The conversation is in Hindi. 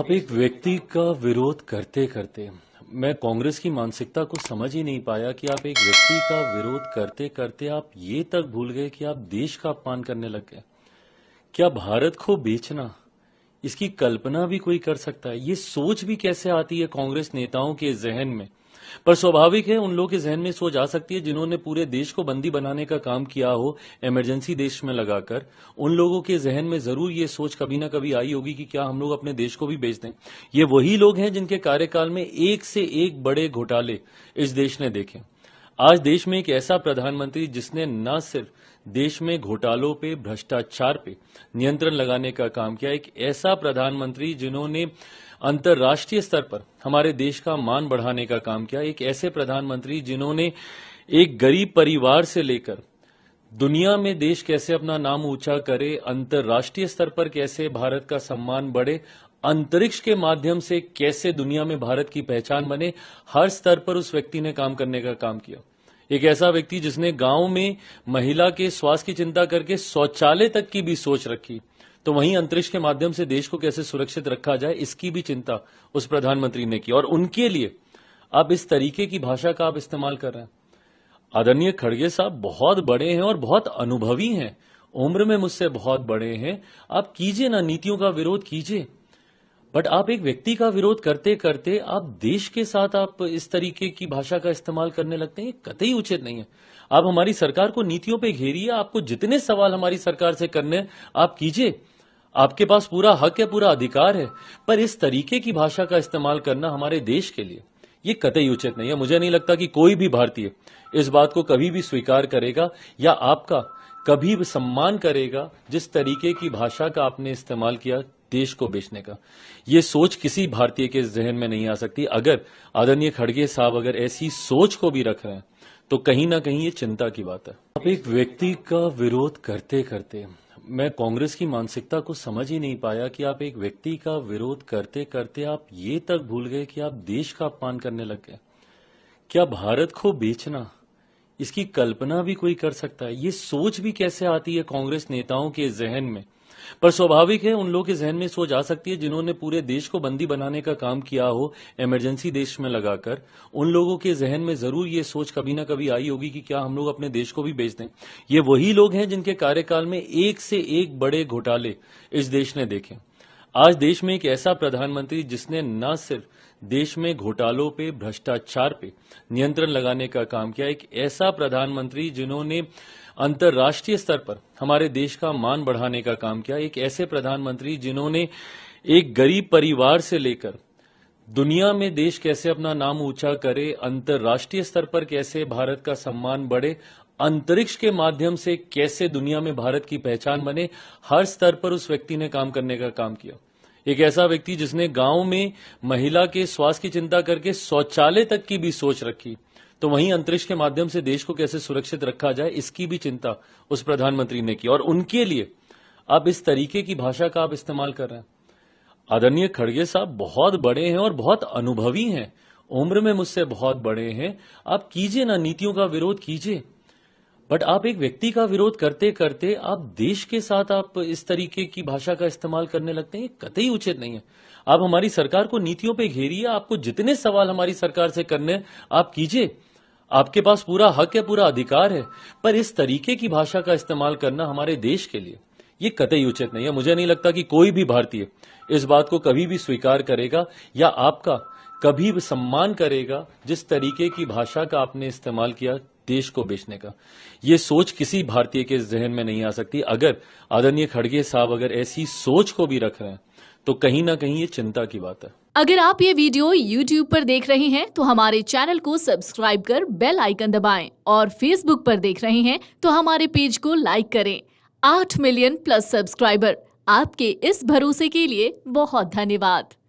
अब एक व्यक्ति का विरोध करते करते मैं कांग्रेस की मानसिकता को समझ ही नहीं पाया कि आप एक व्यक्ति का विरोध करते करते आप ये तक भूल गए कि आप देश का अपमान करने लग गए। क्या भारत को बेचना, इसकी कल्पना भी कोई कर सकता है? ये सोच भी कैसे आती है कांग्रेस नेताओं के जहन में? पर स्वाभाविक है, उन लोगों के जहन में सोच आ सकती है जिन्होंने पूरे देश को बंदी बनाने का काम किया हो इमरजेंसी देश में लगाकर। उन लोगों के जहन में जरूर ये सोच कभी ना कभी आई होगी कि क्या हम लोग अपने देश को भी बेच दें। ये वही लोग हैं जिनके कार्यकाल में एक से एक बड़े घोटाले इस देश ने देखे। आज देश में एक ऐसा प्रधानमंत्री जिसने न सिर्फ देश में घोटालों पे, भ्रष्टाचार पे नियंत्रण लगाने का काम किया, एक ऐसा प्रधानमंत्री जिन्होंने अंतर्राष्ट्रीय स्तर पर हमारे देश का मान बढ़ाने का काम किया, एक ऐसे प्रधानमंत्री जिन्होंने एक गरीब परिवार से लेकर दुनिया में देश कैसे अपना नाम ऊंचा करे, अंतर्राष्ट्रीय स्तर पर कैसे भारत का सम्मान बढ़े, अंतरिक्ष के माध्यम से कैसे दुनिया में भारत की पहचान बने, हर स्तर पर उस व्यक्ति ने काम करने का काम किया। एक ऐसा व्यक्ति जिसने गांव में महिला के स्वास्थ्य की चिंता करके शौचालय तक की भी सोच रखी, तो वहीं अंतरिक्ष के माध्यम से देश को कैसे सुरक्षित रखा जाए, इसकी भी चिंता उस प्रधानमंत्री ने की। और उनके लिए अब इस तरीके की भाषा का आप इस्तेमाल कर रहे हैं। आदरणीय खड़गे साहब बहुत बड़े हैं और बहुत अनुभवी हैं, उम्र में मुझसे बहुत बड़े हैं। आप कीजिए ना, नीतियों का विरोध कीजिए, बट आप एक व्यक्ति का विरोध करते करते आप देश के साथ आप इस तरीके की भाषा का इस्तेमाल करने लगते हैं। ये कतई उचित नहीं है। आप हमारी सरकार को नीतियों पे घेरिए, आपको जितने सवाल हमारी सरकार से करने हैं आप कीजिए, आपके पास पूरा हक है, पूरा अधिकार है। पर इस तरीके की भाषा का इस्तेमाल करना हमारे देश के लिए ये कतई उचित नहीं है। मुझे नहीं लगता कि कोई भी भारतीय इस बात को कभी भी स्वीकार करेगा या आपका कभी भी सम्मान करेगा जिस तरीके की भाषा का आपने इस्तेमाल किया देश को बेचने का। ये सोच किसी भारतीय के जहन में नहीं आ सकती। अगर आदरणीय खड़गे साहब अगर ऐसी सोच को भी रख रहे हैं तो कहीं ना कहीं ये चिंता की बात है। आप एक व्यक्ति का विरोध करते करते मैं कांग्रेस की मानसिकता को समझ ही नहीं पाया कि आप एक व्यक्ति का विरोध करते करते आप ये तक भूल गए कि आप देश का अपमान करने लग गए। क्या भारत को बेचना, इसकी कल्पना भी कोई कर सकता है? ये सोच भी कैसे आती है कांग्रेस नेताओं के जहन में? पर स्वाभाविक है, उन लोगों के जहन में सोच आ सकती है जिन्होंने पूरे देश को बंदी बनाने का काम किया हो इमरजेंसी देश में लगाकर। उन लोगों के जहन में जरूर ये सोच कभी ना कभी आई होगी कि क्या हम लोग अपने देश को भी बेच दें। ये वही लोग हैं जिनके कार्यकाल में एक से एक बड़े घोटाले इस देश ने देखे। आज देश में एक ऐसा प्रधानमंत्री जिसने न सिर्फ देश में घोटालों पे, भ्रष्टाचार पे नियंत्रण लगाने का काम किया, एक ऐसा प्रधानमंत्री जिन्होंने अंतर्राष्ट्रीय स्तर पर हमारे देश का मान बढ़ाने का काम किया, एक ऐसे प्रधानमंत्री जिन्होंने एक गरीब परिवार से लेकर दुनिया में देश कैसे अपना नाम ऊंचा करे, अंतर्राष्ट्रीय स्तर पर कैसे भारत का सम्मान बढ़े, अंतरिक्ष के माध्यम से कैसे दुनिया में भारत की पहचान बने, हर स्तर पर उस व्यक्ति ने काम करने का काम किया। एक ऐसा व्यक्ति जिसने गांव में महिला के स्वास्थ्य की चिंता करके शौचालय तक की भी सोच रखी, तो वहीं अंतरिक्ष के माध्यम से देश को कैसे सुरक्षित रखा जाए, इसकी भी चिंता उस प्रधानमंत्री ने की। और उनके लिए अब इस तरीके की भाषा का आप इस्तेमाल कर रहे हैं। आदरणीय खड़गे साहब बहुत बड़े हैं और बहुत अनुभवी हैं, उम्र में मुझसे बहुत बड़े हैं। आप कीजिए ना, नीतियों का विरोध कीजिए, बट आप एक व्यक्ति का विरोध करते करते आप देश के साथ आप इस तरीके की भाषा का इस्तेमाल करने लगते हैं। ये कतई उचित नहीं है। आप हमारी सरकार को नीतियों पे घेरिए, आपको जितने सवाल हमारी सरकार से करने हैं आप कीजिए, आपके पास पूरा हक है, पूरा अधिकार है। पर इस तरीके की भाषा का इस्तेमाल करना हमारे देश के लिए ये कतई उचित नहीं है। मुझे नहीं लगता कि कोई भी भारतीय इस बात को कभी भी स्वीकार करेगा या आपका कभी भी सम्मान करेगा जिस तरीके की भाषा का आपने इस्तेमाल किया देश को बेचने का। ये सोच किसी भारतीय के जहन में नहीं आ सकती। अगर आदरणीय खड़गे साहब अगर ऐसी सोच को भी रख रहे हैं तो कहीं ना कहीं ये चिंता की बात है। अगर आप ये वीडियो YouTube पर देख रहे हैं तो हमारे चैनल को सब्सक्राइब कर बेल आइकन दबाएं, और Facebook पर देख रहे हैं तो हमारे पेज को लाइक करें। 8 मिलियन प्लस सब्सक्राइबर, आपके इस भरोसे के लिए बहुत धन्यवाद।